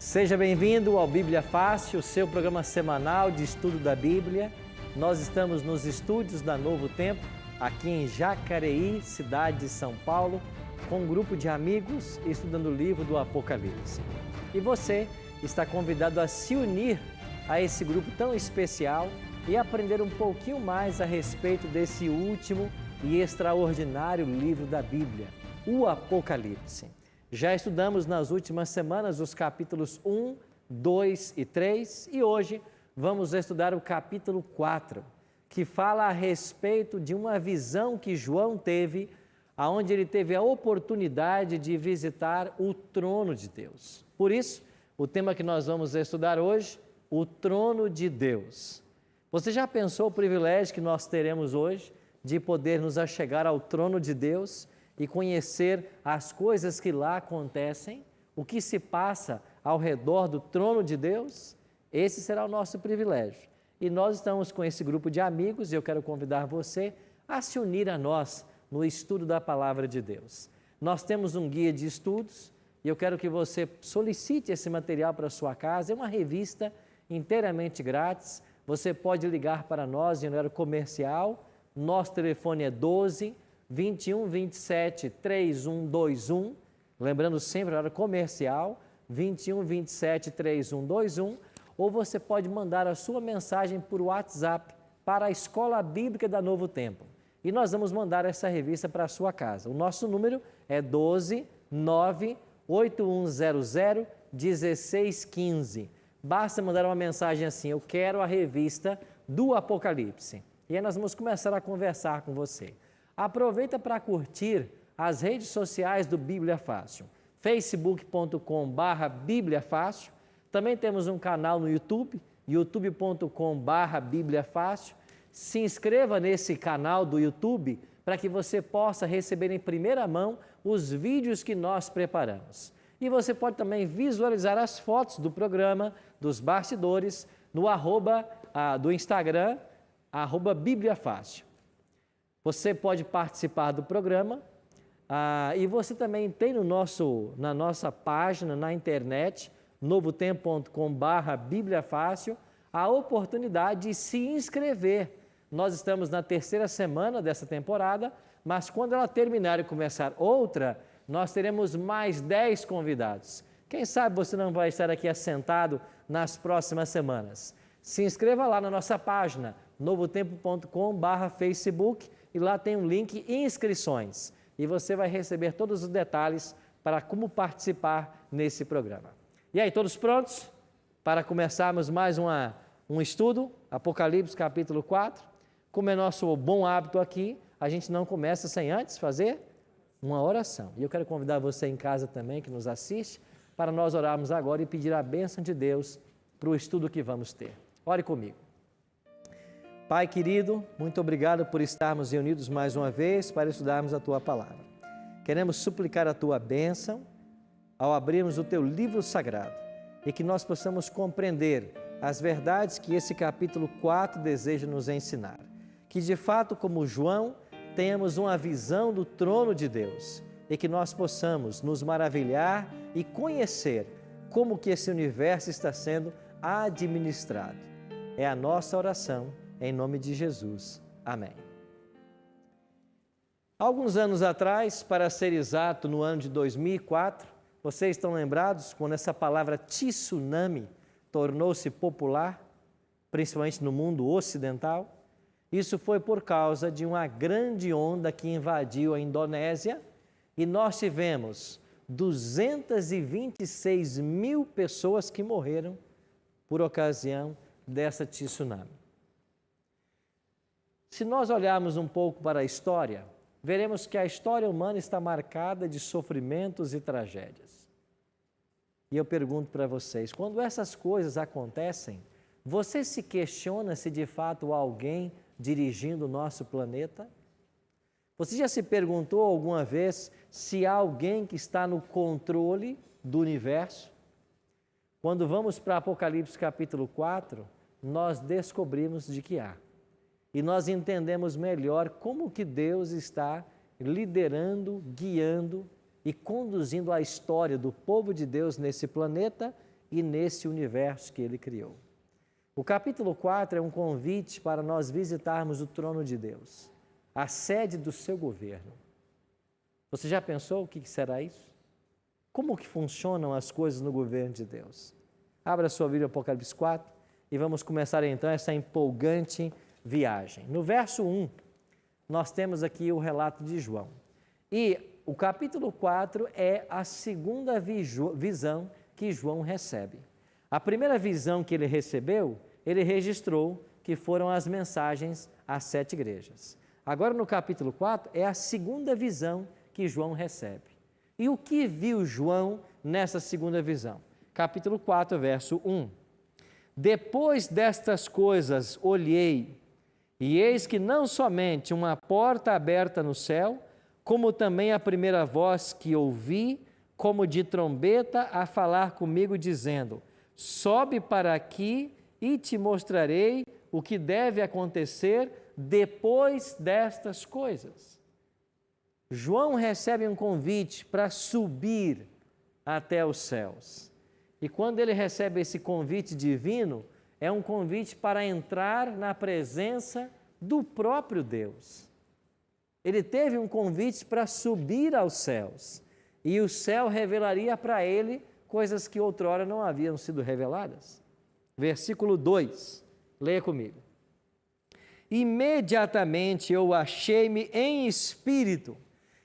Seja bem-vindo ao Bíblia Fácil, seu programa semanal de estudo da Bíblia. Nós estamos nos estúdios da Novo Tempo, aqui em Jacareí, cidade de São Paulo, com um grupo de amigos estudando o livro do Apocalipse. E você está convidado a se unir a esse grupo tão especial e aprender um pouquinho mais a respeito desse último e extraordinário livro da Bíblia, o Apocalipse. Já estudamos nas últimas semanas os capítulos 1, 2 e 3 e hoje vamos estudar o capítulo 4, que fala a respeito de uma visão que João teve, onde ele teve a oportunidade de visitar o trono de Deus. Por isso, o tema que nós vamos estudar hoje, o trono de Deus. Você já pensou o privilégio que nós teremos hoje de poder nos achegar ao trono de Deus e conhecer as coisas que lá acontecem, o que se passa ao redor do trono de Deus? Esse será o nosso privilégio. E nós estamos com esse grupo de amigos e eu quero convidar você a se unir a nós no estudo da Palavra de Deus. Nós temos um guia de estudos e eu quero que você solicite esse material para a sua casa. É uma revista inteiramente grátis. Você pode ligar para nós em horário comercial. Nosso telefone é 12 21 27 3121, lembrando sempre a hora comercial, 21 27 3121, ou você pode mandar a sua mensagem por WhatsApp para a Escola Bíblica da Novo Tempo. E nós vamos mandar essa revista para a sua casa. O nosso número é 12 9 8100 1615. Basta mandar uma mensagem assim: eu quero a revista do Apocalipse. E aí nós vamos começar a conversar com você. Aproveita para curtir as redes sociais do Bíblia Fácil, facebook.com/Bíblia Fácil. Também temos um canal no YouTube, youtube.com/Bíblia Fácil. Se inscreva nesse canal do YouTube para que você possa receber em primeira mão os vídeos que nós preparamos. E você pode também visualizar as fotos do programa, dos bastidores, no do Instagram, @Bíblia Fácil. Você pode participar do programa e você também tem na nossa página, na internet, novotempo.com/Bíblia Fácil, a oportunidade de se inscrever. Nós estamos na terceira semana dessa temporada, mas quando ela terminar e começar outra, nós teremos mais 10 convidados. Quem sabe você não vai estar aqui assentado nas próximas semanas. Se inscreva lá na nossa página, novotempo.com/Facebook, e lá tem um link inscrições e você vai receber todos os detalhes para como participar nesse programa. E aí, todos prontos para começarmos mais um estudo, Apocalipse capítulo 4? Como é nosso bom hábito aqui, a gente não começa sem antes fazer uma oração. E eu quero convidar você em casa também, que nos assiste, para nós orarmos agora e pedir a bênção de Deus para o estudo que vamos ter. Ore comigo. Pai querido, muito obrigado por estarmos reunidos mais uma vez para estudarmos a Tua Palavra. Queremos suplicar a Tua bênção ao abrirmos o Teu livro sagrado e que nós possamos compreender as verdades que esse capítulo 4 deseja nos ensinar. Que de fato, como João, tenhamos uma visão do trono de Deus e que nós possamos nos maravilhar e conhecer como que esse universo está sendo administrado. É a nossa oração. Em nome de Jesus. Amém. Alguns anos atrás, para ser exato, no ano de 2004, vocês estão lembrados quando essa palavra tsunami tornou-se popular, principalmente no mundo ocidental? Isso foi por causa de uma grande onda que invadiu a Indonésia e nós tivemos 226 mil pessoas que morreram por ocasião dessa tsunami. Se nós olharmos um pouco para a história, veremos que a história humana está marcada de sofrimentos e tragédias. E eu pergunto para vocês, quando essas coisas acontecem, você se questiona se de fato há alguém dirigindo o nosso planeta? Você já se perguntou alguma vez se há alguém que está no controle do universo? Quando vamos para Apocalipse capítulo 4, nós descobrimos de que há. E nós entendemos melhor como que Deus está liderando, guiando e conduzindo a história do povo de Deus nesse planeta e nesse universo que Ele criou. O capítulo 4 é um convite para nós visitarmos o trono de Deus, a sede do seu governo. Você já pensou o que será isso? Como que funcionam as coisas no governo de Deus? Abra sua Bíblia, Apocalipse 4, e vamos começar então essa empolgante viagem. No verso 1, nós temos aqui o relato de João. E o capítulo 4 é a segunda visão que João recebe. A primeira visão que ele recebeu, ele registrou que foram as mensagens às 7 igrejas. Agora no capítulo 4 é a segunda visão que João recebe. E o que viu João nessa segunda visão? Capítulo 4, verso 1. Depois destas coisas olhei, e eis que não somente uma porta aberta no céu, como também a primeira voz que ouvi, como de trombeta, a falar comigo, dizendo: sobe para aqui e te mostrarei o que deve acontecer depois destas coisas. João recebe um convite para subir até os céus. E quando ele recebe esse convite divino, é um convite para entrar na presença do próprio Deus. Ele teve um convite para subir aos céus, e o céu revelaria para ele coisas que outrora não haviam sido reveladas. Versículo 2, leia comigo. Imediatamente eu achei-me em espírito.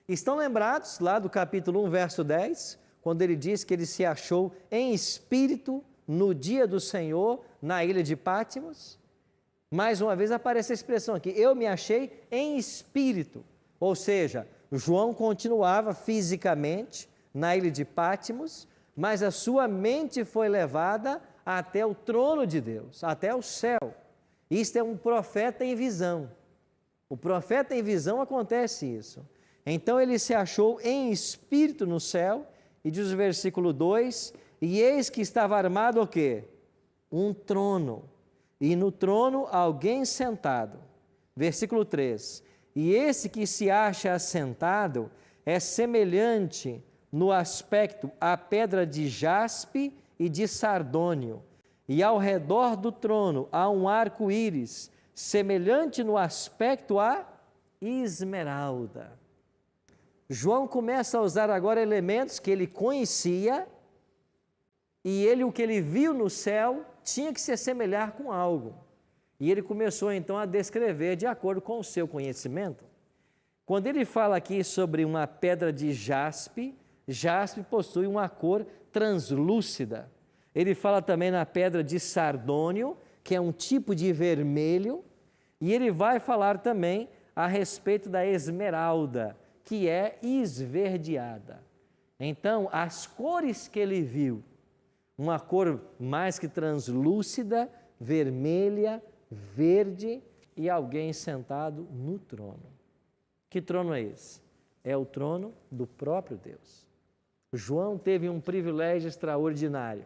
Estão lembrados lá do capítulo 1, verso 10, quando ele diz que ele se achou em espírito no dia do Senhor, na ilha de Pátimos? Mais uma vez aparece a expressão aqui, eu me achei em espírito. Ou seja, João continuava fisicamente na ilha de Pátimos, mas a sua mente foi levada até o trono de Deus, até o céu. Isto é um profeta em visão. O profeta em visão acontece isso. Então ele se achou em espírito no céu, e diz o versículo 2, e eis que estava armado o quê? Um trono, e no trono alguém sentado. Versículo 3, e esse que se acha assentado é semelhante no aspecto à pedra de jaspe e de sardônio, e ao redor do trono há um arco-íris, semelhante no aspecto à esmeralda. João começa a usar agora elementos que ele conhecia, e o que ele viu no céu tinha que se assemelhar com algo. E ele começou então a descrever de acordo com o seu conhecimento. Quando ele fala aqui sobre uma pedra de jaspe, jaspe possui uma cor translúcida. Ele fala também na pedra de sardônio, que é um tipo de vermelho, e ele vai falar também a respeito da esmeralda, que é esverdeada. Então, as cores que ele viu, uma cor mais que translúcida, vermelha, verde, e alguém sentado no trono. Que trono é esse? É o trono do próprio Deus. João teve um privilégio extraordinário.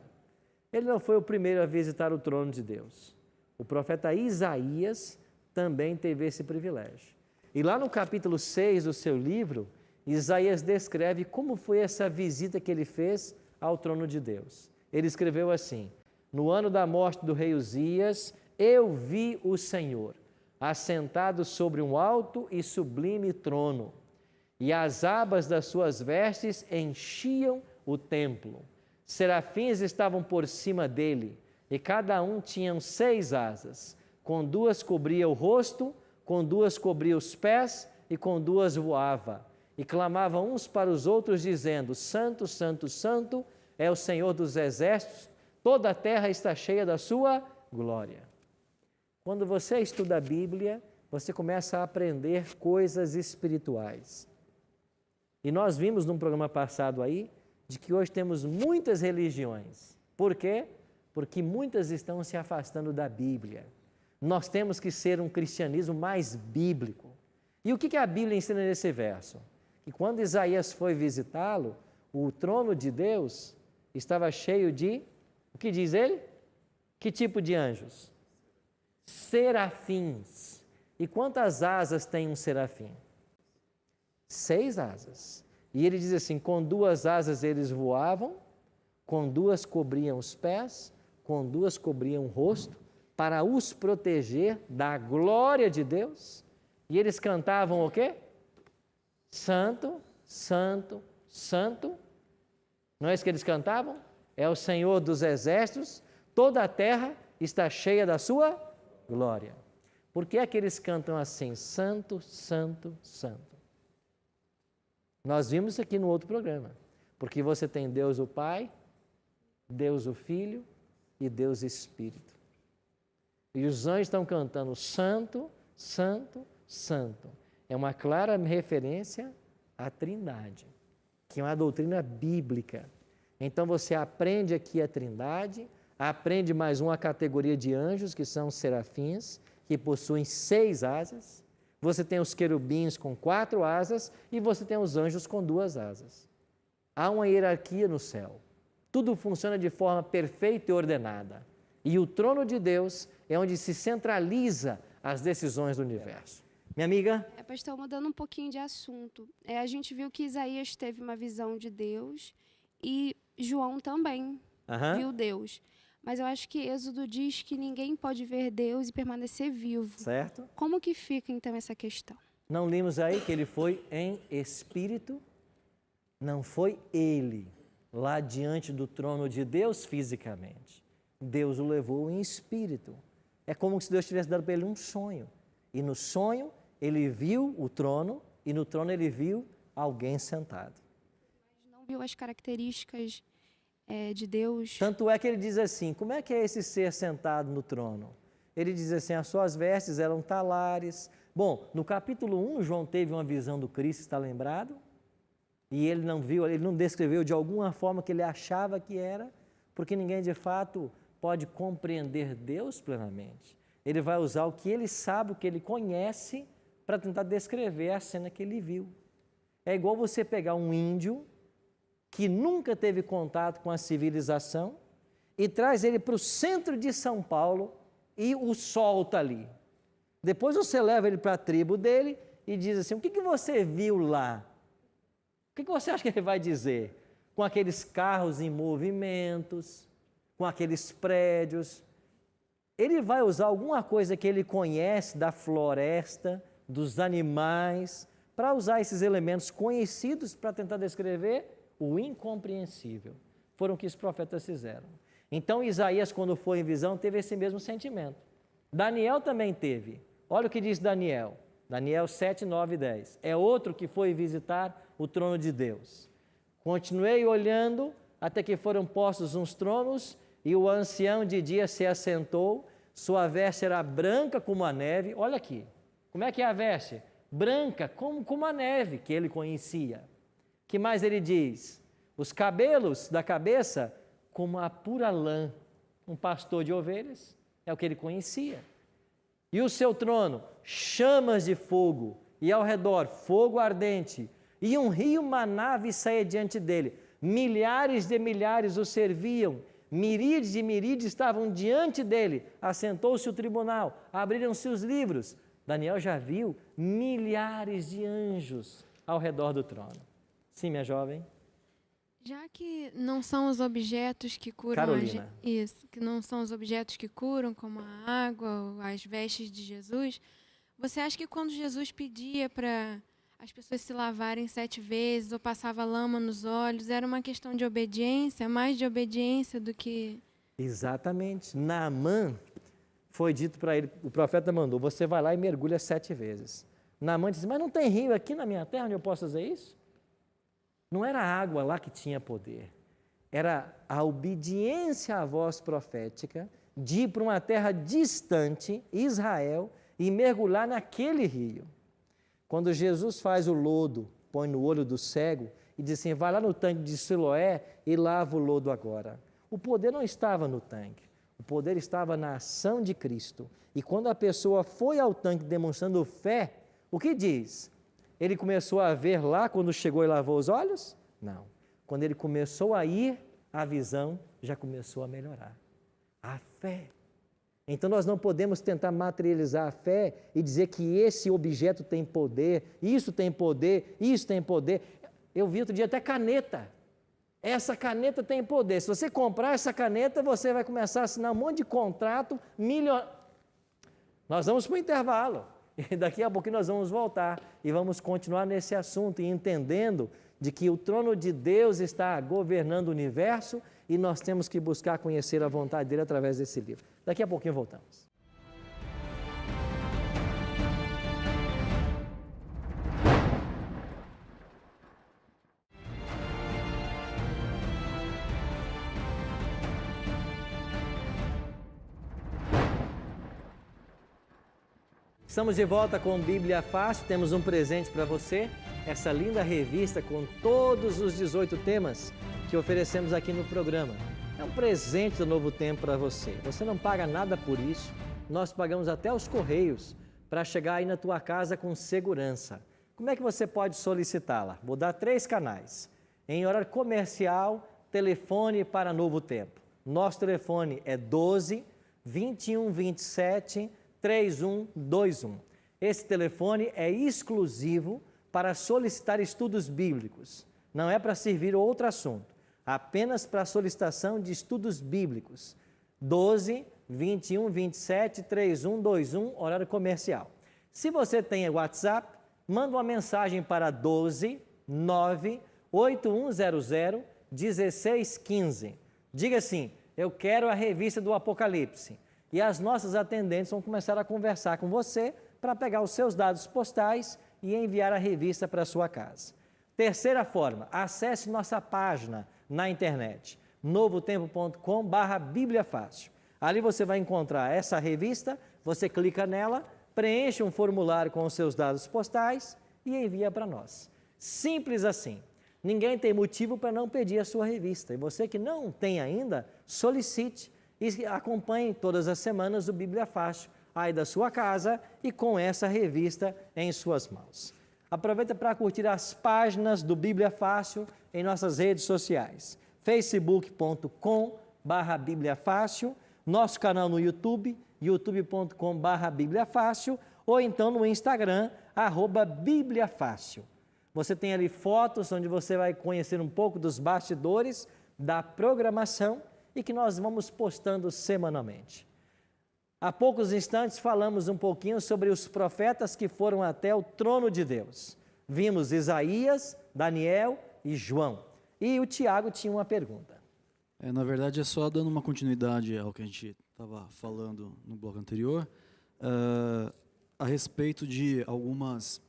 Ele não foi o primeiro a visitar o trono de Deus. O profeta Isaías também teve esse privilégio. E lá no capítulo 6 do seu livro, Isaías descreve como foi essa visita que ele fez ao trono de Deus. Ele escreveu assim: no ano da morte do rei Uzias, eu vi o Senhor, assentado sobre um alto e sublime trono, e as abas das suas vestes enchiam o templo. Serafins estavam por cima dele, e cada um tinha 6 asas, com 2 cobria o rosto, com 2 cobria os pés, e com 2 voava. E clamavam uns para os outros, dizendo: Santo, Santo, Santo é o Senhor dos exércitos, toda a terra está cheia da sua glória. Quando você estuda a Bíblia, você começa a aprender coisas espirituais. E nós vimos num programa passado aí, de que hoje temos muitas religiões. Por quê? Porque muitas estão se afastando da Bíblia. Nós temos que ser um cristianismo mais bíblico. E o que a Bíblia ensina nesse verso? Que quando Isaías foi visitá-lo, o trono de Deus estava cheio de, o que diz ele? Que tipo de anjos? Serafins. E quantas asas tem um serafim? 6 asas. E ele diz assim, com 2 asas eles voavam, com 2 cobriam os pés, com 2 cobriam o rosto, para os proteger da glória de Deus. E eles cantavam o quê? Santo, Santo, Santo. Não é isso que eles cantavam? É o Senhor dos exércitos, toda a terra está cheia da sua glória. Por que é que eles cantam assim? Santo, Santo, Santo. Nós vimos isso aqui no outro programa. Porque você tem Deus o Pai, Deus o Filho e Deus o Espírito. E os anjos estão cantando Santo, Santo, Santo. É uma clara referência à Trindade, que é uma doutrina bíblica. Então você aprende aqui a Trindade, aprende mais uma categoria de anjos, que são os serafins, que possuem 6 asas. Você tem os querubins com 4 asas e você tem os anjos com 2 asas. Há uma hierarquia no céu. Tudo funciona de forma perfeita e ordenada. E o trono de Deus é onde se centraliza as decisões do universo. Minha amiga? Pastor, mudando um pouquinho de assunto. A gente viu que Isaías teve uma visão de Deus e João também viu Deus. Mas eu acho que Êxodo diz que ninguém pode ver Deus e permanecer vivo. Certo. Como que fica, então, essa questão? Não lemos aí que ele foi em espírito? Não foi ele lá diante do trono de Deus fisicamente. Deus o levou em espírito. É como se Deus tivesse dado para ele um sonho. E no sonho ele viu o trono e no trono ele viu alguém sentado. Mas não viu as características de Deus. Tanto é que ele diz assim, como é que é esse ser sentado no trono? Ele diz assim, as suas vestes eram talares. Bom, no capítulo 1, João teve uma visão do Cristo, está lembrado? E ele não viu, ele não descreveu de alguma forma que ele achava que era, porque ninguém de fato pode compreender Deus plenamente. Ele vai usar o que ele sabe, o que ele conhece, para tentar descrever a cena que ele viu. É igual você pegar um índio que nunca teve contato com a civilização e traz ele para o centro de São Paulo e o solta ali. Depois você leva ele para a tribo dele e diz assim, o que você viu lá? O que você acha que ele vai dizer? Com aqueles carros em movimentos, com aqueles prédios. Ele vai usar alguma coisa que ele conhece da floresta, dos animais, para usar esses elementos conhecidos para tentar descrever o incompreensível. Foram o que os profetas fizeram. Então Isaías, quando foi em visão, teve esse mesmo sentimento. Daniel também teve. Olha o que diz Daniel. Daniel 7, 9 e 10. É outro que foi visitar o trono de Deus. Continuei olhando até que foram postos uns tronos e o ancião de dia se assentou. Sua veste era branca como a neve. Olha aqui. Como é que é a veste? Branca como a neve que ele conhecia. Que mais ele diz? Os cabelos da cabeça como a pura lã. Um pastor de ovelhas é o que ele conhecia. E o seu trono, chamas de fogo, e ao redor fogo ardente, e um rio, uma nave saía diante dele. Milhares de milhares o serviam, miríades de miríades estavam diante dele. Assentou-se o tribunal, abriram-se os livros. Daniel já viu milhares de anjos ao redor do trono. Sim, minha jovem? Já que não são os objetos que curam... Carolina. Isso, que não são os objetos que curam, como a água, as vestes de Jesus, você acha que quando Jesus pedia para as pessoas se lavarem 7 vezes ou passava lama nos olhos, era uma questão de obediência, mais de obediência do que... Exatamente. Naamã, foi dito para ele, o profeta mandou, você vai lá e mergulha 7 vezes. Naamã disse, mas não tem rio aqui na minha terra onde eu posso fazer isso? Não era a água lá que tinha poder, era a obediência à voz profética de ir para uma terra distante, Israel, e mergulhar naquele rio. Quando Jesus faz o lodo, põe no olho do cego e diz assim, vai lá no tanque de Siloé e lava o lodo agora. O poder não estava no tanque, o poder estava na ação de Cristo. E quando a pessoa foi ao tanque demonstrando fé, o que diz? Ele começou a ver lá quando chegou e lavou os olhos? Não. Quando ele começou a ir, a visão já começou a melhorar. A fé. Então nós não podemos tentar materializar a fé e dizer que esse objeto tem poder, isso tem poder, isso tem poder. Eu vi outro dia até caneta. Essa caneta tem poder. Se você comprar essa caneta, você vai começar a assinar um monte de contrato milionário. Nós vamos para o intervalo. E daqui a pouquinho nós vamos voltar e vamos continuar nesse assunto e entendendo de que o trono de Deus está governando o universo e nós temos que buscar conhecer a vontade dele através desse livro. Daqui a pouquinho voltamos. Estamos de volta com Bíblia Fácil, temos um presente para você, essa linda revista com todos os 18 temas que oferecemos aqui no programa. É um presente do Novo Tempo para você, você não paga nada por isso, nós pagamos até os correios para chegar aí na tua casa com segurança. Como é que você pode solicitá-la? Vou dar 3 canais. Em horário comercial, telefone para Novo Tempo. Nosso telefone é 12 21 27 3121. Esse telefone é exclusivo para solicitar estudos bíblicos. Não é para servir outro assunto, apenas para solicitação de estudos bíblicos. 12 21 27 3121, horário comercial. Se você tem WhatsApp, manda uma mensagem para 12 9 8100 1615. Diga assim: eu quero a revista do Apocalipse. E as nossas atendentes vão começar a conversar com você para pegar os seus dados postais e enviar a revista para a sua casa. Terceira forma, acesse nossa página na internet, novotempo.com/Bíblia Fácil. Ali você vai encontrar essa revista, você clica nela, preenche um formulário com os seus dados postais e envia para nós. Simples assim. Ninguém tem motivo para não pedir a sua revista. E você que não tem ainda, solicite e acompanhe todas as semanas o Bíblia Fácil aí da sua casa e com essa revista em suas mãos. Aproveita para curtir as páginas do Bíblia Fácil em nossas redes sociais. facebook.com/Bíblia Fácil, nosso canal no YouTube, youtube.com/Bíblia Fácil, ou então no Instagram, @Bíblia Fácil. Você tem ali fotos onde você vai conhecer um pouco dos bastidores da programação e que nós vamos postando semanalmente. Há poucos instantes falamos um pouquinho sobre os profetas que foram até o trono de Deus. Vimos Isaías, Daniel e João. E o Tiago tinha uma pergunta. Na verdade, é só dando uma continuidade ao que a gente estava falando no bloco anterior, a respeito de algumas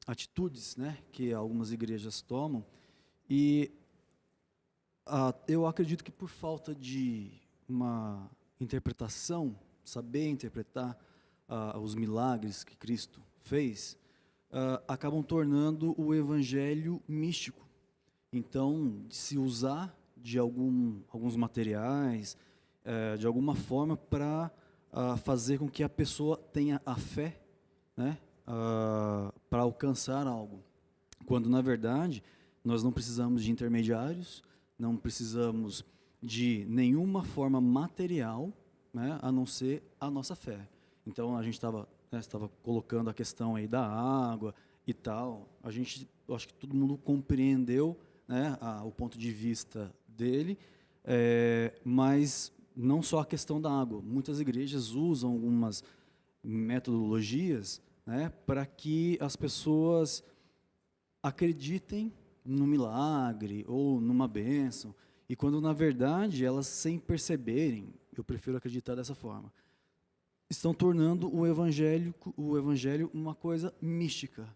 atitudes, né, que algumas igrejas tomam, e eu acredito que por falta de uma interpretação, saber interpretar os milagres que Cristo fez, acabam tornando o evangelho místico. Então, se usar de alguns materiais, de alguma forma, para fazer com que a pessoa tenha a fé, né, para alcançar algo. Quando, na verdade, nós não precisamos de intermediários, não precisamos de nenhuma forma material, né, a não ser a nossa fé. Então, a gente estava colocando a questão aí da água e tal. Eu acho que todo mundo compreendeu, né, o ponto de vista dele, mas não só a questão da água. Muitas igrejas usam algumas metodologias, né, para que as pessoas acreditem no milagre ou numa bênção, e quando na verdade elas, sem perceberem, eu prefiro acreditar dessa forma, estão tornando o evangelho uma coisa mística,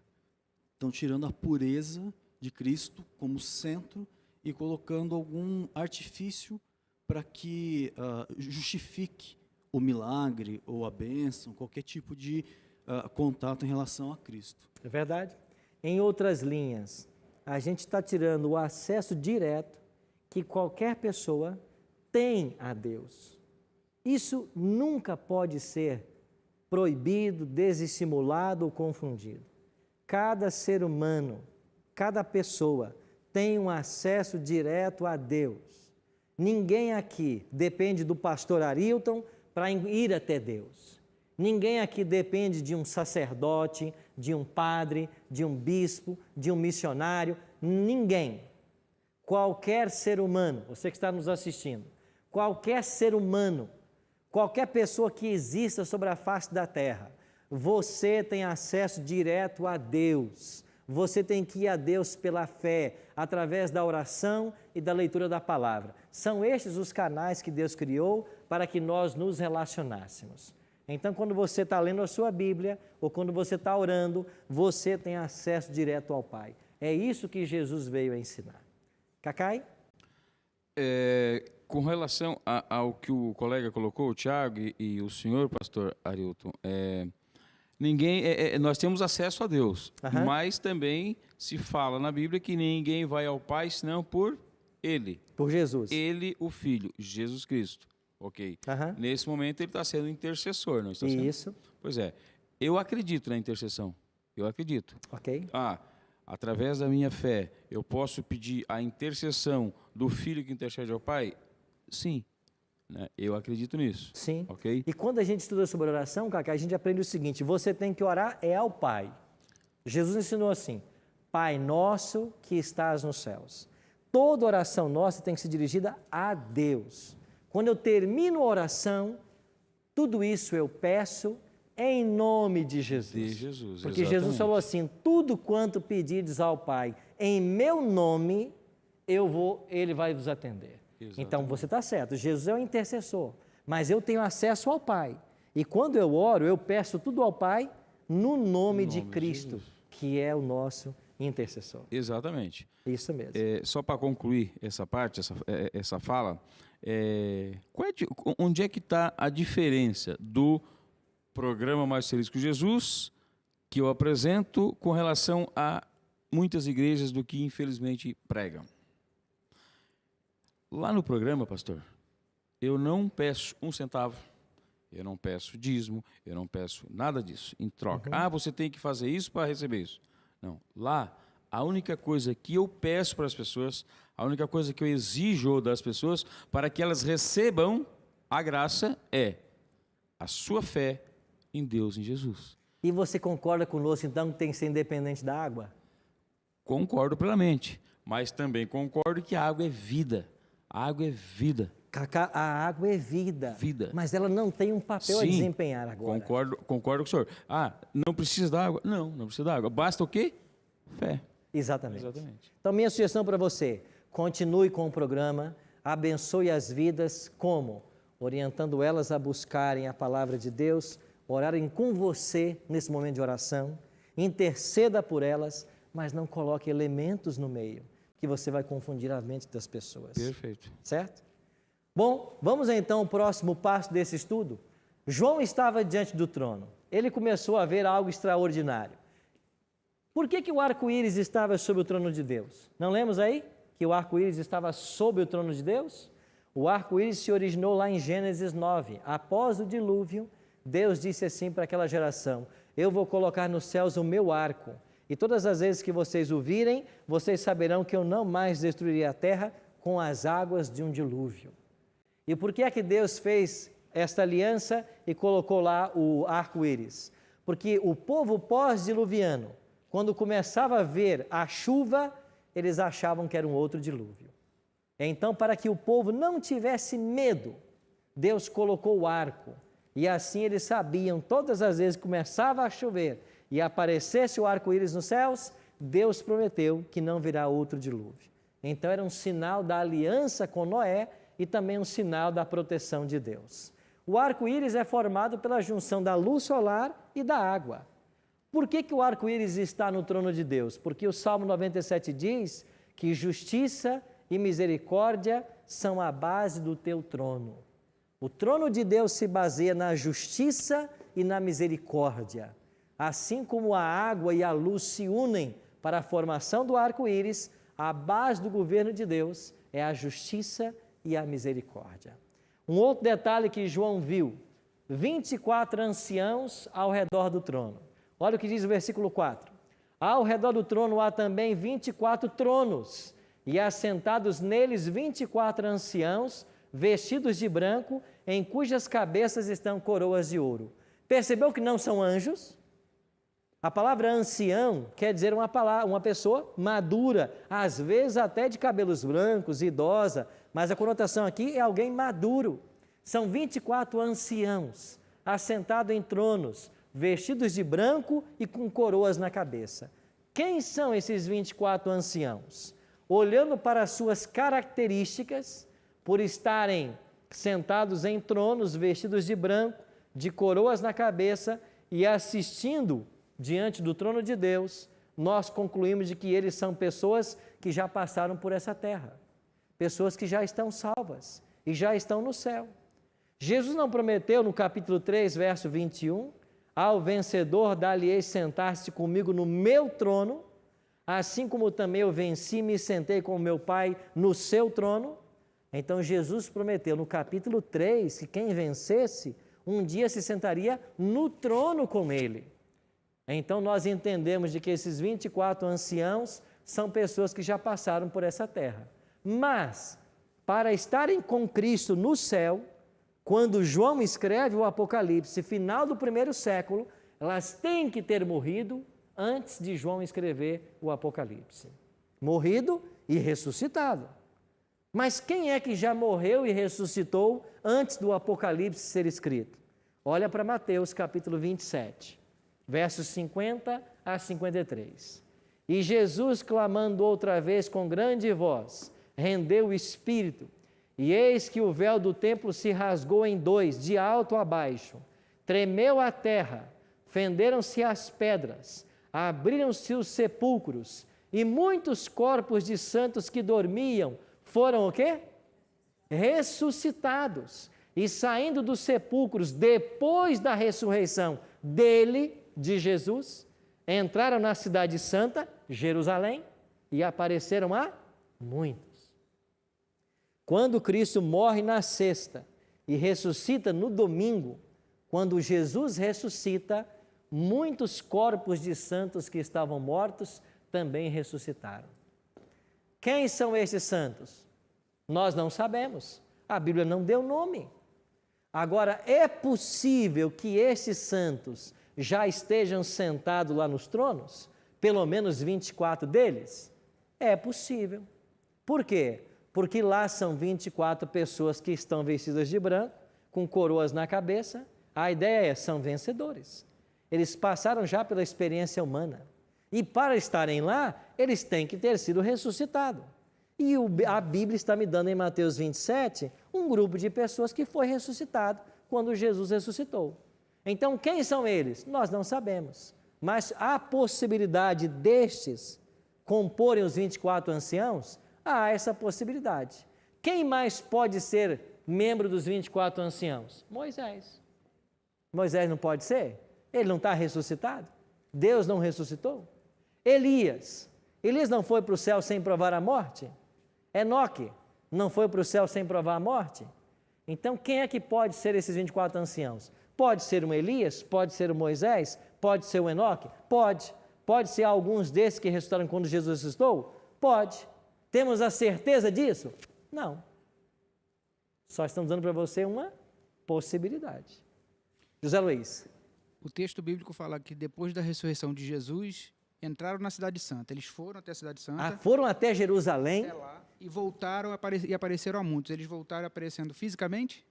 estão tirando a pureza de Cristo como centro e colocando algum artifício para que justifique o milagre ou a bênção, qualquer tipo de contato em relação a Cristo. É verdade. Em outras linhas, a gente está tirando o acesso direto que qualquer pessoa tem a Deus. Isso nunca pode ser proibido, desestimulado ou confundido. Cada ser humano, cada pessoa tem um acesso direto a Deus. Ninguém aqui depende do pastor Arilton para ir até Deus. Ninguém aqui depende de um sacerdote, de um padre, de um bispo, de um missionário. Ninguém. qualquer ser humano, você que está nos assistindo, qualquer ser humano, qualquer pessoa que exista sobre a face da terra, você tem acesso direto a Deus. Você tem que ir a Deus pela fé, através da oração e da leitura da palavra. São estes os canais que Deus criou para que nós nos relacionássemos. Então, quando você está lendo a sua Bíblia, ou quando você está orando, você tem acesso direto ao Pai. É isso que Jesus veio a ensinar. Cacai? Com relação ao que o colega colocou, o Tiago e o senhor, pastor Arilton, nós temos acesso a Deus, mas também se fala na Bíblia que ninguém vai ao Pai senão por Ele. Por Jesus. Ele, o Filho, Jesus Cristo. Ok. Nesse momento ele está sendo intercessor, não está sendo? Isso. Pois é. Eu acredito na intercessão. Eu acredito. Ok. Através da minha fé, eu posso pedir a intercessão do Filho que intercede ao Pai? Sim. Né? Eu acredito nisso. Sim. Ok? E quando a gente estuda sobre oração, Cacá, a gente aprende o seguinte: você tem que orar ao Pai. Jesus ensinou assim: Pai nosso que estás nos céus. Toda oração nossa tem que ser dirigida a Deus. Quando eu termino a oração, tudo isso eu peço em nome de Jesus. De Jesus, porque exatamente. Jesus falou assim: tudo quanto pedirdes ao Pai em meu nome, Ele vai vos atender. Exatamente. Então você está certo, Jesus é o intercessor, mas eu tenho acesso ao Pai. E quando eu oro, eu peço tudo ao Pai no nome de Cristo, que é o nosso intercessor. Exatamente. Isso mesmo. Só para concluir essa parte, essa fala, onde é que está a diferença do programa Mais Feliz com Jesus, que eu apresento, com relação a muitas igrejas do que infelizmente pregam? Lá no programa, pastor, eu não peço um centavo, eu não peço dízimo, eu não peço nada disso em troca. Você tem que fazer isso para receber isso. Não. Lá, a única coisa que eu peço para as pessoas, a única coisa que eu exijo das pessoas para que elas recebam a graça é a sua fé em Deus, em Jesus. E você concorda conosco, então, que tem que ser independente da água? Concordo plenamente, mas também concordo que a água é vida. A água é vida. Cacá, a água é vida. Vida. Mas ela não tem um papel a desempenhar agora. Concordo com o senhor. Não precisa da água? Não precisa da água. Basta o quê? Fé. Exatamente. Então, minha sugestão para você: continue com o programa, abençoe as vidas, como? Orientando elas a buscarem a palavra de Deus, orarem com você nesse momento de oração, interceda por elas, mas não coloque elementos no meio, que você vai confundir a mente das pessoas. Perfeito. Certo? Bom, vamos então ao próximo passo desse estudo. João estava diante do trono. Ele começou a ver algo extraordinário. Por que o arco-íris estava sobre o trono de Deus? Não lemos aí que o arco-íris estava sobre o trono de Deus? O arco-íris se originou lá em Gênesis 9. Após o dilúvio, Deus disse assim para aquela geração: eu vou colocar nos céus o meu arco, e todas as vezes que vocês o virem, vocês saberão que eu não mais destruirei a terra com as águas de um dilúvio. E por que é que Deus fez esta aliança e colocou lá o arco-íris? Porque o povo pós-diluviano, quando começava a ver a chuva, eles achavam que era um outro dilúvio. Então, para que o povo não tivesse medo, Deus colocou o arco. E assim eles sabiam, todas as vezes que começava a chover e aparecesse o arco-íris nos céus, Deus prometeu que não virá outro dilúvio. Então era um sinal da aliança com Noé e também um sinal da proteção de Deus. O arco-íris é formado pela junção da luz solar e da água. Por que o arco-íris está no trono de Deus? Porque o Salmo 97 diz que justiça e misericórdia são a base do teu trono. O trono de Deus se baseia na justiça e na misericórdia. Assim como a água e a luz se unem para a formação do arco-íris, a base do governo de Deus é a justiça e a misericórdia. Um outro detalhe que João viu: 24 anciãos ao redor do trono. Olha o que diz o versículo 4. Ao redor do trono há também 24 tronos, e assentados neles 24 anciãos, vestidos de branco, em cujas cabeças estão coroas de ouro. Percebeu que não são anjos? A palavra ancião quer dizer uma pessoa madura, às vezes até de cabelos brancos, idosa, mas a conotação aqui é alguém maduro. São 24 anciãos, assentados em tronos, vestidos de branco e com coroas na cabeça. Quem são esses 24 anciãos? Olhando para as suas características, por estarem sentados em tronos, vestidos de branco, de coroas na cabeça e assistindo diante do trono de Deus, nós concluímos de que eles são pessoas que já passaram por essa terra, pessoas que já estão salvas e já estão no céu. Jesus não prometeu no capítulo 3, verso 21, ao vencedor dar-lhe-ei sentar-se comigo no meu trono, assim como também eu venci e me sentei com o meu Pai no seu trono? Então Jesus prometeu no capítulo 3 que quem vencesse, um dia se sentaria no trono com ele. Então nós entendemos de que esses 24 anciãos são pessoas que já passaram por essa terra. Mas, para estarem com Cristo no céu, quando João escreve o Apocalipse, final do primeiro século, elas têm que ter morrido antes de João escrever o Apocalipse. Morrido e ressuscitado. Mas quem é que já morreu e ressuscitou antes do Apocalipse ser escrito? Olha para Mateus capítulo 27, versos 50 a 53. E Jesus, clamando outra vez com grande voz, rendeu o espírito, e eis que o véu do templo se rasgou em dois, de alto a baixo. Tremeu a terra, fenderam-se as pedras, abriram-se os sepulcros, e muitos corpos de santos que dormiam foram o quê? Ressuscitados. E saindo dos sepulcros, depois da ressurreição dele, de Jesus, entraram na cidade santa, Jerusalém, e apareceram a muitos. Quando Cristo morre na sexta e ressuscita no domingo, quando Jesus ressuscita, muitos corpos de santos que estavam mortos também ressuscitaram. Quem são esses santos? Nós não sabemos. A Bíblia não deu nome. Agora, é possível que esses santos já estejam sentados lá nos tronos? Pelo menos 24 deles? É possível. Por quê? Porque lá são 24 pessoas que estão vestidas de branco, com coroas na cabeça. A ideia é, são vencedores. Eles passaram já pela experiência humana. E para estarem lá, eles têm que ter sido ressuscitados. E a Bíblia está me dando em Mateus 27, um grupo de pessoas que foi ressuscitado quando Jesus ressuscitou. Então, quem são eles? Nós não sabemos. Mas há possibilidade destes comporem os 24 anciãos? Há essa possibilidade. Quem mais pode ser membro dos 24 anciãos? Moisés. Moisés não pode ser? Ele não está ressuscitado? Deus não ressuscitou? Elias. Elias não foi para o céu sem provar a morte? Enoque não foi para o céu sem provar a morte? Então, quem é que pode ser esses 24 anciãos? Pode ser um Elias? Pode ser um Moisés? Pode ser um Enoque? Pode. Pode ser alguns desses que ressuscitaram quando Jesus ressuscitou? Pode. Temos a certeza disso? Não. Só estamos dando para você uma possibilidade. José Luiz. O texto bíblico fala que depois da ressurreição de Jesus, entraram na Cidade Santa. Eles foram até a Cidade Santa. Foram até Jerusalém. Até lá, e voltaram e apareceram a muitos. Eles voltaram aparecendo fisicamente?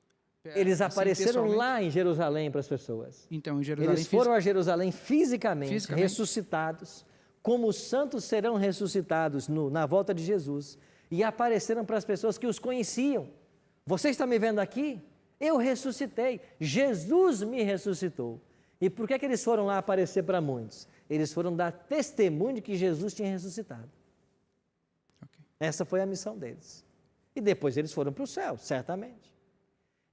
Eles assim, apareceram lá em Jerusalém para as pessoas. Então, em Jerusalém, eles foram a Jerusalém fisicamente, ressuscitados, como os santos serão ressuscitados na volta de Jesus, e apareceram para as pessoas que os conheciam. Você está me vendo aqui? Eu ressuscitei. Jesus me ressuscitou. E por que eles foram lá aparecer para muitos? Eles foram dar testemunho de que Jesus tinha ressuscitado. Okay. Essa foi a missão deles. E depois eles foram para o céu, certamente.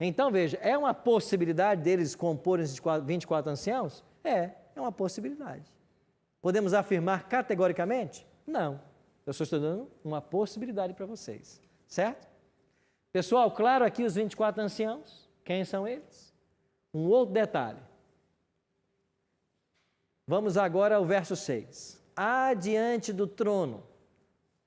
Então, veja, é uma possibilidade deles comporem esses 24 anciãos? É uma possibilidade. Podemos afirmar categoricamente? Não. Eu só estou dando uma possibilidade para vocês, certo? Pessoal, claro aqui os 24 anciãos, quem são eles? Um outro detalhe. Vamos agora ao verso 6. Há diante do trono,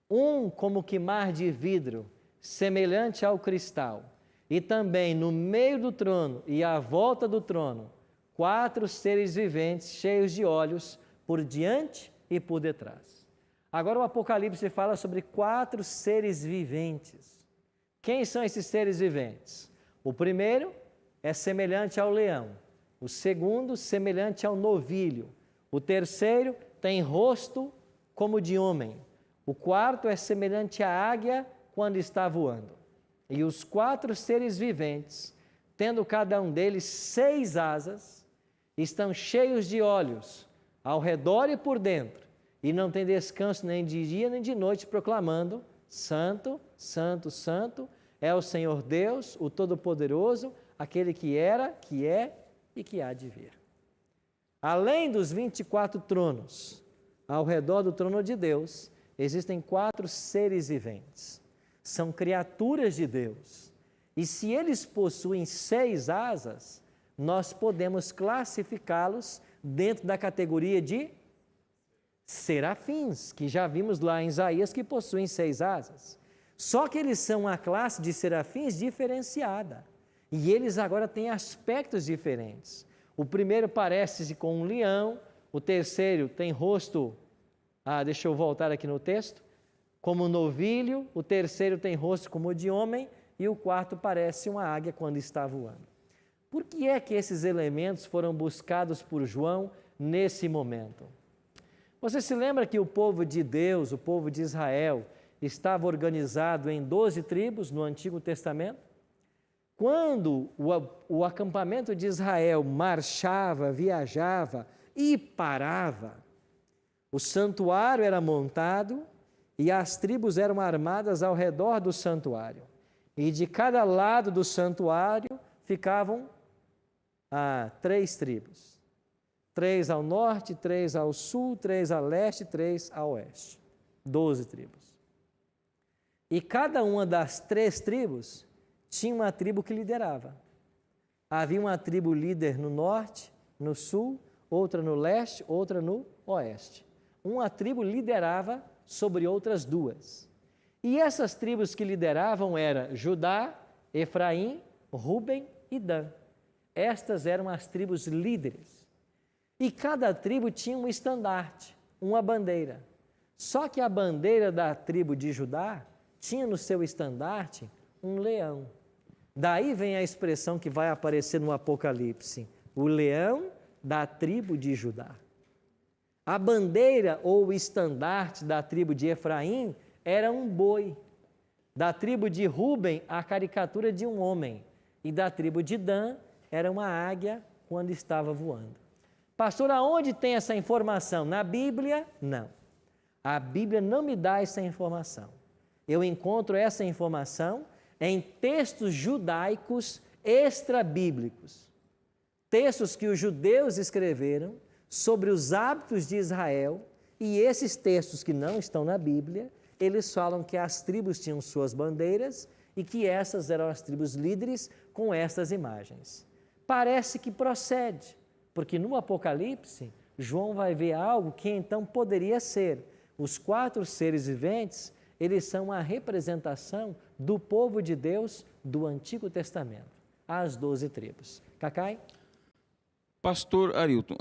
um como que mar de vidro, semelhante ao cristal, e também no meio do trono e à volta do trono, 4 seres viventes cheios de olhos, por diante e por detrás. Agora o Apocalipse fala sobre 4 seres viventes. Quem são esses seres viventes? O primeiro é semelhante ao leão. O segundo, semelhante ao novilho. O terceiro tem rosto como de homem. O quarto é semelhante à águia quando está voando. E os 4 seres viventes, tendo cada um deles 6 asas, estão cheios de olhos, ao redor e por dentro, e não tem descanso nem de dia nem de noite, proclamando: Santo, Santo, Santo, é o Senhor Deus, o Todo-Poderoso, aquele que era, que é e que há de vir. Além dos 24 tronos, ao redor do trono de Deus, existem 4 seres viventes. São criaturas de Deus. E se eles possuem 6 asas, nós podemos classificá-los dentro da categoria de serafins, que já vimos lá em Isaías que possuem 6 asas. Só que eles são uma classe de serafins diferenciada. E eles agora têm aspectos diferentes. O primeiro parece-se com um leão, o terceiro tem rosto, deixa eu voltar aqui no texto, como um novilho, o terceiro tem rosto como de homem e o quarto parece uma águia quando está voando. Por que é que esses elementos foram buscados por João nesse momento? Você se lembra que o povo de Deus, o povo de Israel, estava organizado em 12 tribos no Antigo Testamento? Quando o acampamento de Israel marchava, viajava e parava, o santuário era montado e as tribos eram armadas ao redor do santuário. E de cada lado do santuário ficavam 3 tribos. 3 ao norte, 3 ao sul, 3 a leste, 3 a oeste. 12 tribos. E cada uma das 3 tribos tinha uma tribo que liderava. Havia uma tribo líder no norte, no sul, outra no leste, outra no oeste. Uma tribo liderava sobre outras 2. E essas tribos que lideravam eram Judá, Efraim, Ruben e Dan. Estas eram as tribos líderes. E cada tribo tinha um estandarte, uma bandeira. Só que a bandeira da tribo de Judá tinha no seu estandarte um leão. Daí vem a expressão que vai aparecer no Apocalipse: o leão da tribo de Judá. A bandeira ou o estandarte da tribo de Efraim era um boi. Da tribo de Ruben, a caricatura de um homem. E da tribo de Dan, era uma águia quando estava voando. Pastor, aonde tem essa informação? Na Bíblia? Não. A Bíblia não me dá essa informação. Eu encontro essa informação em textos judaicos extra-bíblicos. Textos que os judeus escreveram sobre os hábitos de Israel, e esses textos que não estão na Bíblia, eles falam que as tribos tinham suas bandeiras e que essas eram as tribos líderes com estas imagens. Parece que procede, porque no Apocalipse, João vai ver algo que então poderia ser. Os 4 seres viventes, eles são a representação do povo de Deus do Antigo Testamento, as 12 tribos. Cacai? Pastor Arilton,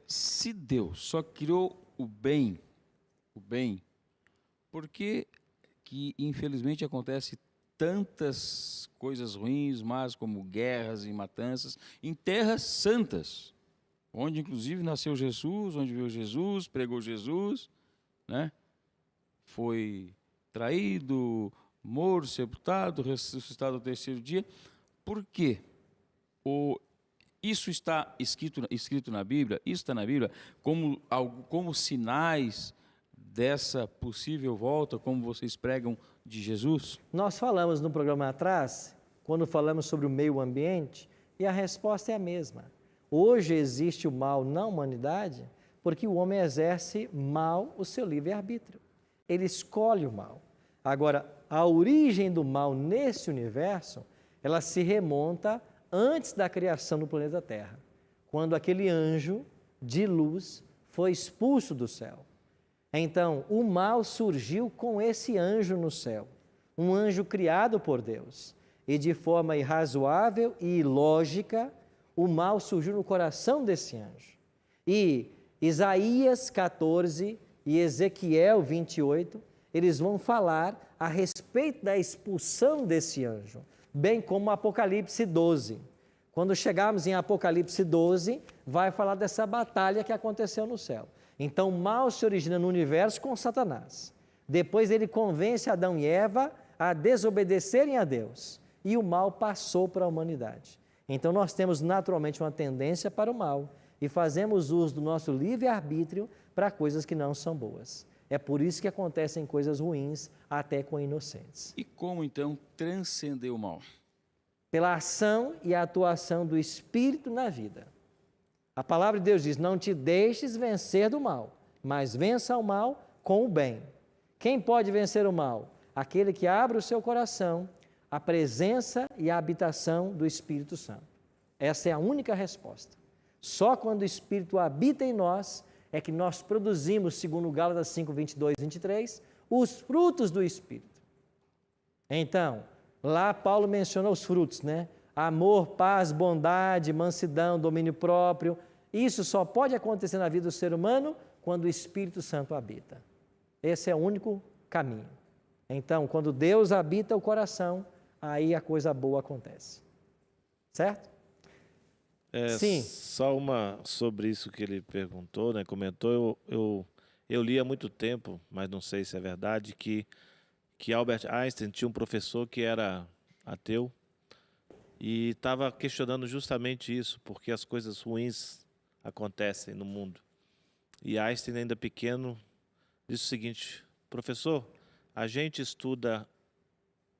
se Deus só criou o bem, por que infelizmente acontece tantas coisas ruins, mas como guerras e matanças, em terras santas, onde inclusive nasceu Jesus, onde veio Jesus, pregou Jesus, né? Foi traído, morto, sepultado, ressuscitado ao 3º dia. Por quê? Isso está escrito na Bíblia, isso está na Bíblia, como sinais dessa possível volta, como vocês pregam, de Jesus? Nós falamos no programa atrás, quando falamos sobre o meio ambiente, e a resposta é a mesma. Hoje existe o mal na humanidade porque o homem exerce mal o seu livre-arbítrio. Ele escolhe o mal. Agora, a origem do mal nesse universo, ela se remonta antes da criação do planeta Terra, quando aquele anjo de luz foi expulso do céu. Então, o mal surgiu com esse anjo no céu, um anjo criado por Deus. E de forma irrazoável e ilógica, o mal surgiu no coração desse anjo. E Isaías 14 e Ezequiel 28, eles vão falar a respeito da expulsão desse anjo, bem como Apocalipse 12. Quando chegarmos em Apocalipse 12, vai falar dessa batalha que aconteceu no céu. Então, o mal se origina no universo com Satanás. Depois ele convence Adão e Eva a desobedecerem a Deus. E o mal passou para a humanidade. Então, nós temos naturalmente uma tendência para o mal e fazemos uso do nosso livre-arbítrio para coisas que não são boas. É por isso que acontecem coisas ruins até com inocentes. E como, então, transcender o mal? Pela ação e atuação do Espírito na vida. A palavra de Deus diz, não te deixes vencer do mal, mas vença o mal com o bem. Quem pode vencer o mal? Aquele que abre o seu coração à presença e à habitação do Espírito Santo. Essa é a única resposta. Só quando o Espírito habita em nós é que nós produzimos, segundo Gálatas 5, 22 e 23, os frutos do Espírito. Então, lá Paulo menciona os frutos, né? Amor, paz, bondade, mansidão, domínio próprio. Isso só pode acontecer na vida do ser humano quando o Espírito Santo habita. Esse é o único caminho. Então, quando Deus habita o coração, aí a coisa boa acontece. Certo? Sim. Só uma sobre isso que ele perguntou, né? Comentou, eu li há muito tempo, mas não sei se é verdade, que Albert Einstein tinha um professor que era ateu e estava questionando justamente isso, porque as coisas ruins acontecem no mundo. E Einstein, ainda pequeno, disse o seguinte: professor, a gente estuda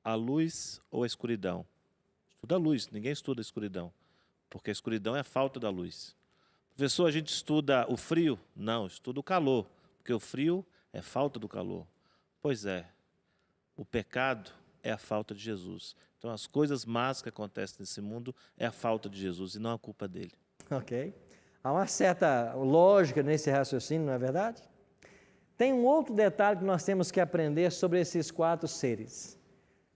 a luz ou a escuridão? Estuda a luz, ninguém estuda a escuridão, porque a escuridão é a falta da luz. Professor, a gente estuda o frio? Não, estuda o calor, porque o frio é falta do calor. Pois é, o pecado é a falta de Jesus. Então, as coisas más que acontecem nesse mundo é a falta de Jesus e não a culpa dele. Ok. Há uma certa lógica nesse raciocínio, não é verdade? Tem um outro detalhe que nós temos que aprender sobre esses 4 seres.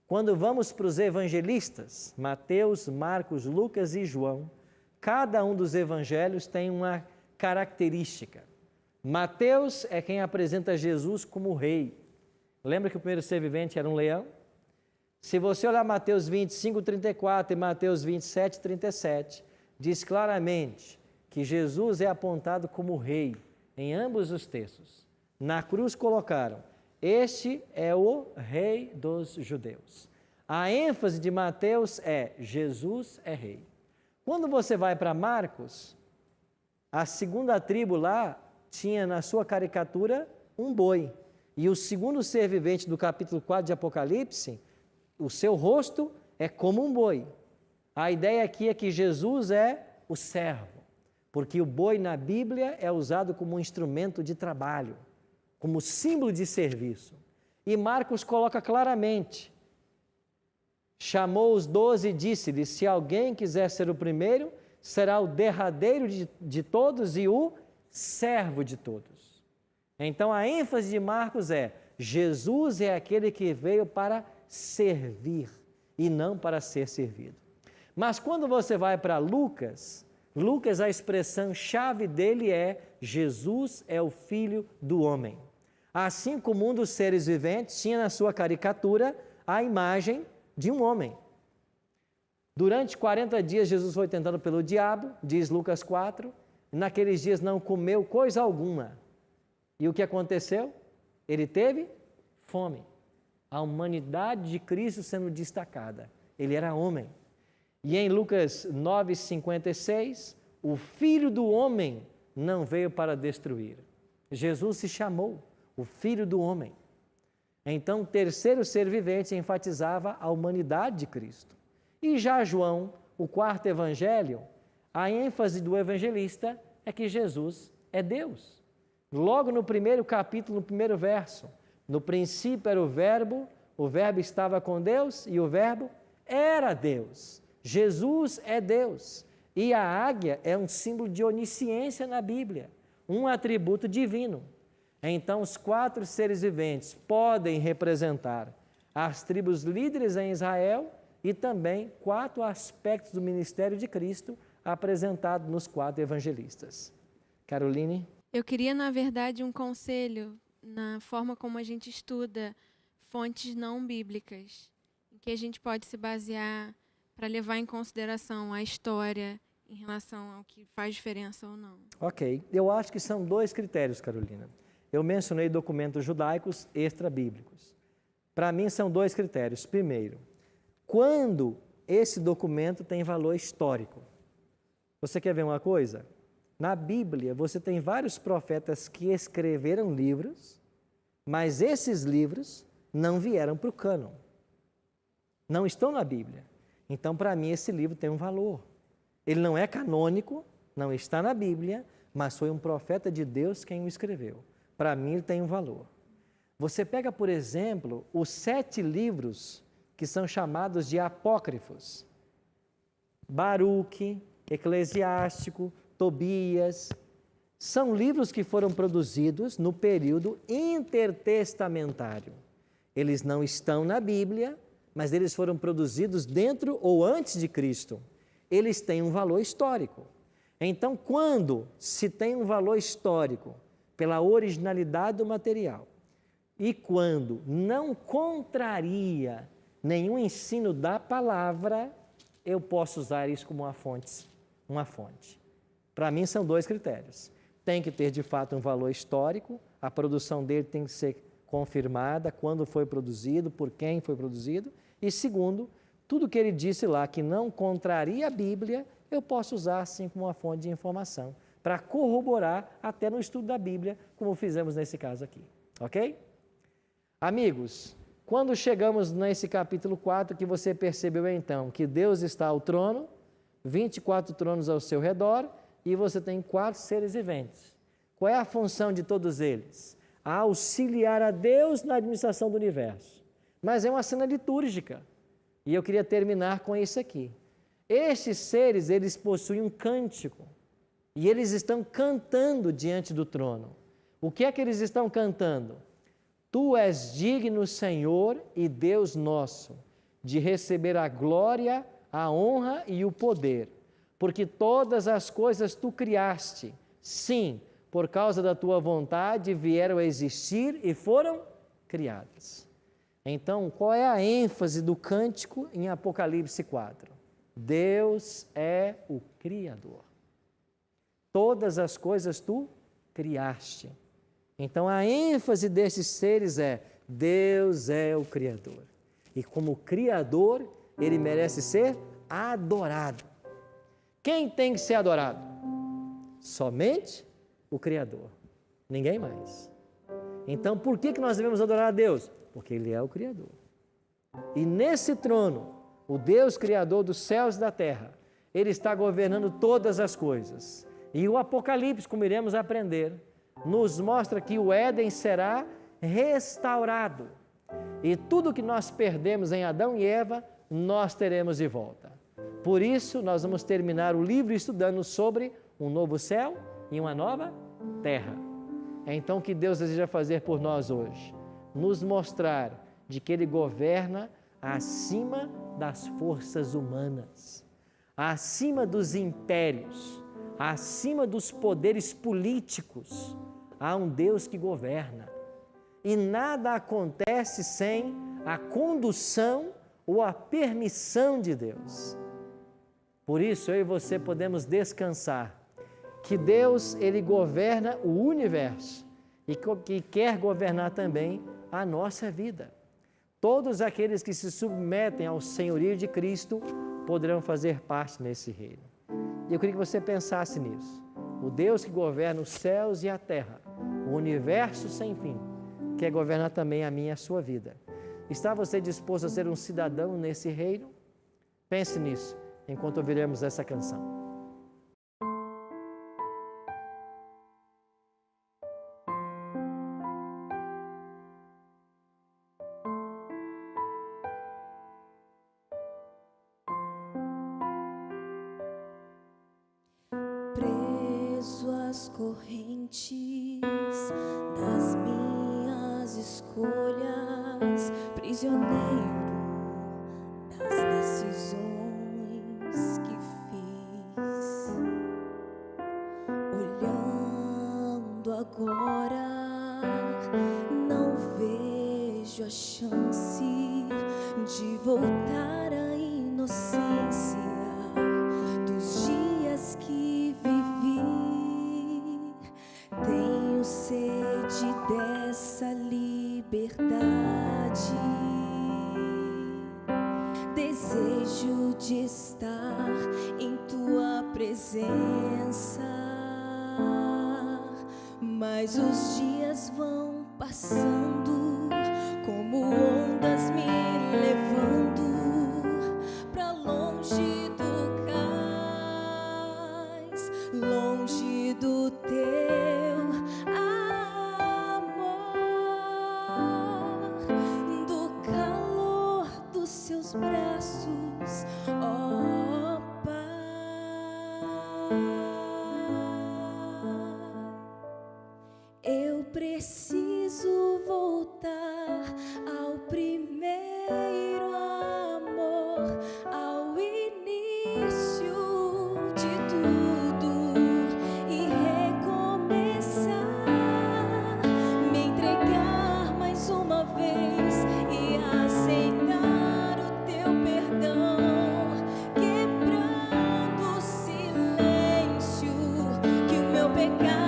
Quando vamos para os evangelistas, Mateus, Marcos, Lucas e João, cada um dos evangelhos tem uma característica. Mateus é quem apresenta Jesus como rei. Lembra que o primeiro ser vivente era um leão? Se você olhar Mateus 25, 34 e Mateus 27, 37, diz claramente que Jesus é apontado como rei em ambos os textos. Na cruz colocaram, este é o rei dos judeus. A ênfase de Mateus é, Jesus é rei. Quando você vai para Marcos, a segunda tribo lá tinha na sua caricatura um boi. E o segundo ser vivente do capítulo 4 de Apocalipse, o seu rosto é como um boi. A ideia aqui é que Jesus é o servo, porque o boi na Bíblia é usado como um instrumento de trabalho, como símbolo de serviço. E Marcos coloca claramente, chamou os 12 e disse-lhes, se alguém quiser ser o primeiro, será o derradeiro de todos e o servo de todos. Então a ênfase de Marcos é, Jesus é aquele que veio para servir e não para ser servido. Mas quando você vai para Lucas, a expressão chave dele é, Jesus é o Filho do Homem. Assim como um dos seres viventes tinha na sua caricatura a imagem de um homem. Durante 40 dias Jesus foi tentado pelo diabo, diz Lucas 4, e naqueles dias não comeu coisa alguma. E o que aconteceu? Ele teve fome. A humanidade de Cristo sendo destacada. Ele era homem. E em Lucas 9,56, o Filho do Homem não veio para destruir. Jesus se chamou o Filho do Homem. Então, o terceiro ser vivente enfatizava a humanidade de Cristo. E já João, o 4º evangelho, a ênfase do evangelista é que Jesus é Deus. Logo no primeiro capítulo, no primeiro verso, no princípio era o verbo estava com Deus e o verbo era Deus. Jesus é Deus. E a águia é um símbolo de onisciência na Bíblia, um atributo divino. Então, os 4 seres viventes podem representar as tribos líderes em Israel e também 4 aspectos do ministério de Cristo apresentado nos 4 evangelistas. Caroline? Eu queria, na verdade, um conselho na forma como a gente estuda fontes não bíblicas, em que a gente pode se basear para levar em consideração a história em relação ao que faz diferença ou não. Ok, eu acho que são 2 critérios, Carolina. Eu mencionei documentos judaicos extra-bíblicos. Para mim, são 2 critérios. Primeiro, quando esse documento tem valor histórico. Você quer ver uma coisa? Na Bíblia, você tem vários profetas que escreveram livros, mas esses livros não vieram para o cânon. Não estão na Bíblia. Então, para mim, esse livro tem um valor. Ele não é canônico, não está na Bíblia, mas foi um profeta de Deus quem o escreveu. Para mim, ele tem um valor. Você pega, por exemplo, os 7 livros que são chamados de apócrifos. Baruque, Eclesiástico, Tobias. São livros que foram produzidos no período intertestamentário. Eles não estão na Bíblia, mas eles foram produzidos dentro ou antes de Cristo. Eles têm um valor histórico. Então, quando se tem um valor histórico pela originalidade do material e quando não contraria nenhum ensino da palavra, eu posso usar isso como uma fonte. Para mim, são 2 critérios. Tem que ter, de fato, um valor histórico, a produção dele tem que ser confirmada, quando foi produzido, por quem foi produzido, e segundo, tudo que ele disse lá que não contraria a Bíblia, eu posso usar assim como uma fonte de informação, para corroborar até no estudo da Bíblia, como fizemos nesse caso aqui. Ok? Amigos, quando chegamos nesse capítulo 4, que você percebeu então que Deus está ao trono, 24 tronos ao seu redor, e você tem 4 seres viventes. Qual é a função de todos eles? Auxiliar a Deus na administração do universo. Mas é uma cena litúrgica. E eu queria terminar com isso aqui. Estes seres, eles possuem um cântico. E eles estão cantando diante do trono. O que é que eles estão cantando? Tu és digno, Senhor e Deus nosso, de receber a glória, a honra e o poder, porque todas as coisas tu criaste. Sim, por causa da tua vontade vieram a existir e foram criadas. Então, qual é a ênfase do cântico em Apocalipse 4? Deus é o Criador. Todas as coisas tu criaste. Então, a ênfase desses seres é Deus é o Criador. E como Criador, Ele merece ser adorado. Quem tem que ser adorado? Somente o Criador. Ninguém mais. Então, por que nós devemos adorar a Deus? Porque Ele é o Criador. E nesse trono, o Deus Criador dos céus e da terra, Ele está governando todas as coisas. E o Apocalipse, como iremos aprender, nos mostra que o Éden será restaurado. E tudo que nós perdemos em Adão e Eva, nós teremos de volta. Por isso, nós vamos terminar o livro estudando sobre um novo céu e uma nova terra. Então, o que Deus deseja fazer por nós hoje? Nos mostrar de que Ele governa acima das forças humanas, acima dos impérios, acima dos poderes políticos. Há um Deus que governa. E nada acontece sem a condução ou a permissão de Deus. Por isso, eu e você podemos descansar que Deus, Ele governa o universo e que quer governar também a nossa vida. Todos aqueles que se submetem ao senhorio de Cristo poderão fazer parte nesse reino. E eu queria que você pensasse nisso. O Deus que governa os céus e a terra, o universo sem fim, quer governar também a minha e a sua vida. Está você disposto a ser um cidadão nesse reino? Pense nisso, enquanto ouviremos essa canção. Preso às correntes das minhas escolhas, prisioneiro das decisões que fiz, olhando vejo a chance de voltar à inocência dos dias que vivi. Tenho sede dessa liberdade, desejo de estar em tua presença, mas os dias vão passando como ondas me levando pra longe do cais, longe do teu amor, do calor dos seus braços, ó Pai. Eu preciso voltar ao primeiro amor, ao início de tudo e recomeçar, me entregar mais uma vez e aceitar o teu perdão, quebrando o silêncio que o meu pecado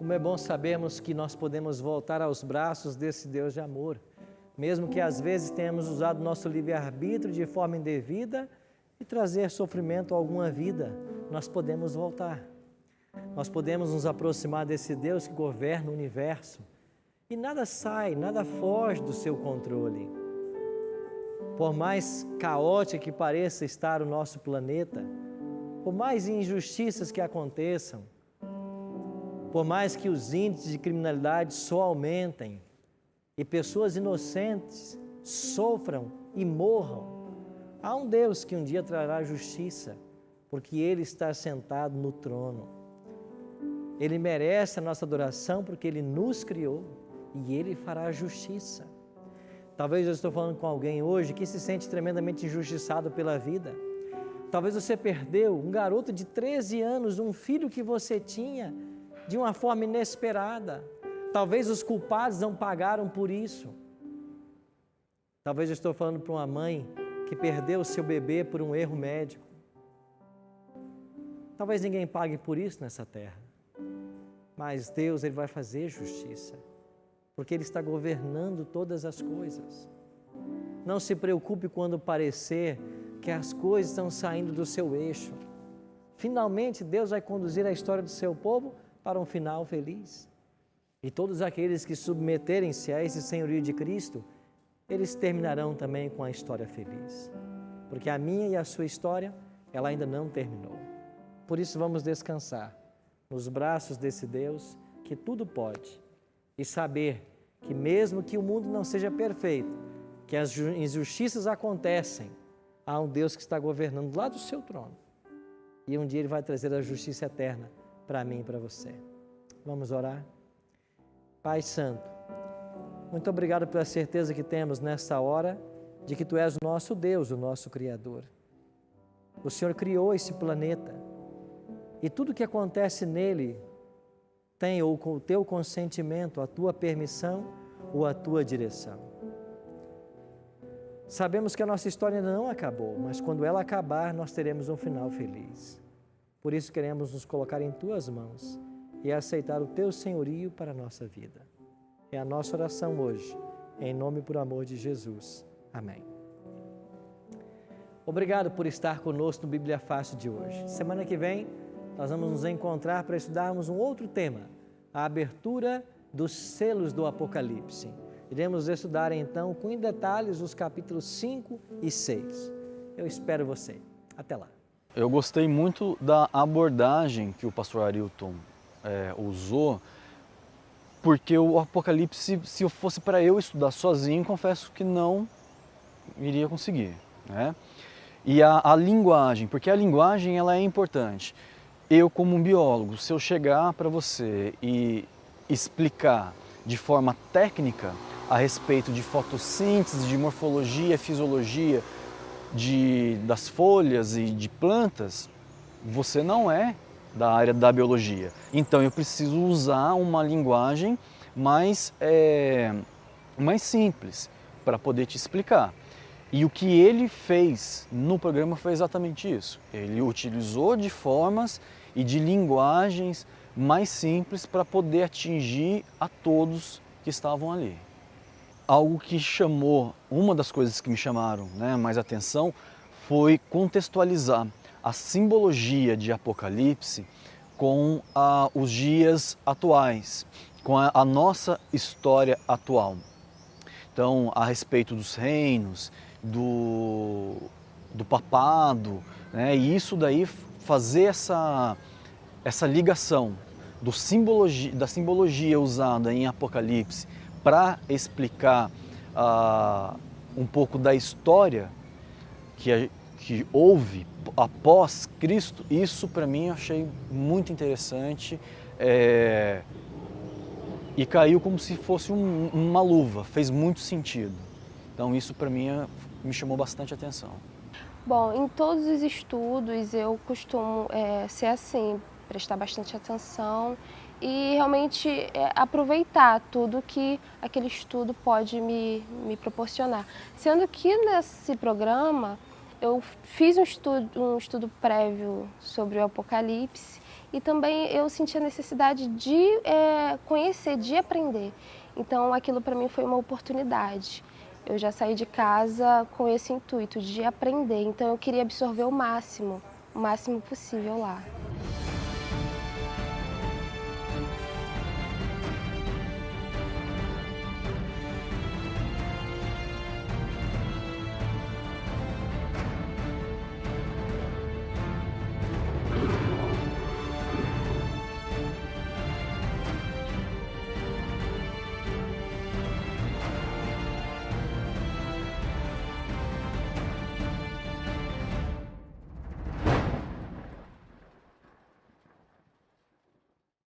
Como é bom sabermos que nós podemos voltar aos braços desse Deus de amor, mesmo que às vezes tenhamos usado nosso livre-arbítrio de forma indevida e trazer sofrimento a alguma vida, nós podemos voltar. Nós podemos nos aproximar desse Deus que governa o universo e nada sai, nada foge do seu controle. Por mais caótico que pareça estar o nosso planeta, por mais injustiças que aconteçam, por mais que os índices de criminalidade só aumentem e pessoas inocentes sofram e morram, há um Deus que um dia trará justiça, porque Ele está sentado no trono. Ele merece a nossa adoração porque Ele nos criou e Ele fará justiça. Talvez eu estou falando com alguém hoje que se sente tremendamente injustiçado pela vida. Talvez você perdeu um garoto de 13 anos, um filho que você tinha, de uma forma inesperada. Talvez os culpados não pagaram por isso. Talvez eu estou falando para uma mãe que perdeu o seu bebê por um erro médico. Talvez ninguém pague por isso nessa terra, mas Deus, Ele vai fazer justiça, porque Ele está governando todas as coisas. Não se preocupe quando parecer que as coisas estão saindo do seu eixo. Finalmente, Deus vai conduzir a história do seu povo para um final feliz. E todos aqueles que submeterem-se a esse senhorio de Cristo, eles terminarão também com a história feliz. Porque a minha e a sua história, ela ainda não terminou. Por isso vamos descansar nos braços desse Deus que tudo pode e saber que mesmo que o mundo não seja perfeito, que as injustiças acontecem, há um Deus que está governando lá do seu trono. E um dia Ele vai trazer a justiça eterna para mim e para você. Vamos orar? Pai Santo, muito obrigado pela certeza que temos nesta hora de que Tu és o nosso Deus, o nosso Criador. O Senhor criou esse planeta e tudo que acontece nele tem ou com o Teu consentimento, a Tua permissão ou a Tua direção. Sabemos que a nossa história ainda não acabou, mas quando ela acabar, nós teremos um final feliz. Por isso queremos nos colocar em Tuas mãos e aceitar o Teu senhorio para a nossa vida. É a nossa oração hoje, em nome e por amor de Jesus. Amém. Obrigado por estar conosco no Bíblia Fácil de hoje. Semana que vem, nós vamos nos encontrar para estudarmos um outro tema, a abertura dos selos do Apocalipse. Iremos estudar então com detalhes os capítulos 5 e 6. Eu espero você. Até lá. Eu gostei muito da abordagem que o pastor Arilton usou, porque o Apocalipse, se eu fosse para eu estudar sozinho, confesso que não iria conseguir, né? E a linguagem, porque a linguagem ela é importante. Eu, como um biólogo, se eu chegar para você e explicar de forma técnica a respeito de fotossíntese, de morfologia, fisiologia das folhas e de plantas, você não é da área da biologia. Então eu preciso usar uma linguagem mais simples para poder te explicar. E o que ele fez no programa foi exatamente isso. Ele utilizou de formas e de linguagens mais simples para poder atingir a todos que estavam ali. Algo que uma das coisas que me chamaram mais atenção foi contextualizar a simbologia de Apocalipse com os dias atuais, com a nossa história atual. Então, a respeito dos reinos, do papado, e isso daí fazer essa ligação da simbologia usada em Apocalipse para explicar um pouco da história que houve após Cristo, isso para mim eu achei muito interessante e caiu como se fosse uma luva, fez muito sentido. Então isso para mim me chamou bastante atenção. Bom, em todos os estudos eu costumo ser assim, prestar bastante atenção e realmente aproveitar tudo que aquele estudo pode me proporcionar. Sendo que nesse programa eu fiz um estudo prévio sobre o Apocalipse e também eu senti a necessidade de conhecer, de aprender. Então aquilo para mim foi uma oportunidade. Eu já saí de casa com esse intuito de aprender, então eu queria absorver o máximo possível lá.